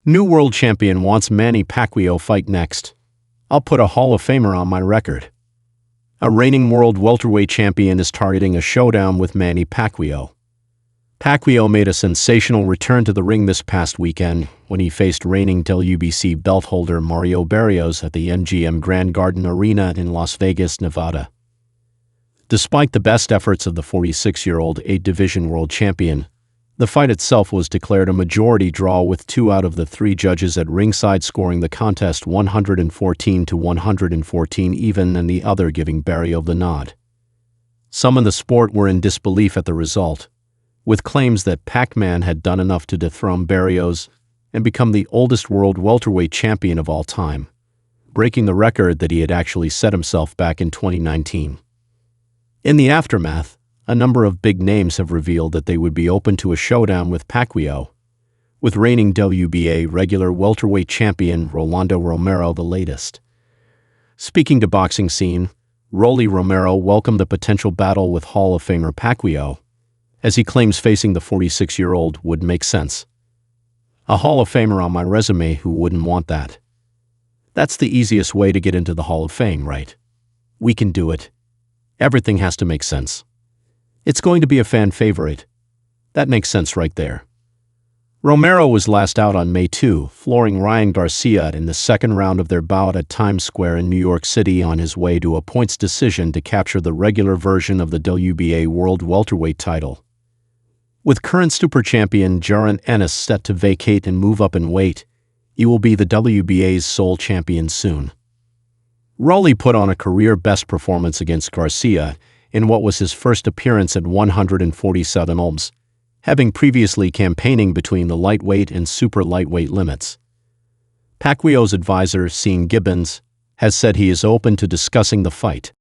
New world champion wants Manny Pacquiao fight next. I'll put a Hall of Famer on my record. A reigning world welterweight champion is targeting a showdown with Manny Pacquiao. Pacquiao made a sensational return to the ring this past weekend when he faced reigning WBC belt holder Mario Barrios at the MGM Grand Garden Arena in Las Vegas, Nevada. Despite the best efforts of the 46-year-old 8-division world champion, the fight itself was declared a majority draw with 2 out of the 3 judges at ringside scoring the contest 114-114 even and the other giving Barrio the nod. Some in the sport were in disbelief at the result, with claims that Pac-Man had done enough to dethrone Barrios and become the oldest world welterweight champion of all time, breaking the record that he had actually set himself back in 2019. In the aftermath, a number of big names have revealed that they would be open to a showdown with Pacquiao, with reigning WBA regular welterweight champion Rolando Romero the latest. Speaking to Boxing Scene, Rolly Romero welcomed the potential battle with Hall of Famer Pacquiao, as he claims facing the 46-year-old would make sense. A Hall of Famer on my resume, who wouldn't want that? That's the easiest way to get into the Hall of Fame, right? We can do it. Everything has to make sense. It's going to be a fan favorite. That makes sense right there. Romero was last out on May 2, flooring Ryan Garcia in the second round of their bout at Times Square in New York City on his way to a points decision to capture the regular version of the WBA World Welterweight title. With current super champion Jaron Ennis set to vacate and move up in weight, he will be the WBA's sole champion soon. Rolly put on a career-best performance against Garcia in what was his first appearance at 147 ohms, having previously campaigning between the lightweight and super lightweight limits. Pacquiao's advisor, Sean Gibbons, has said he is open to discussing the fight.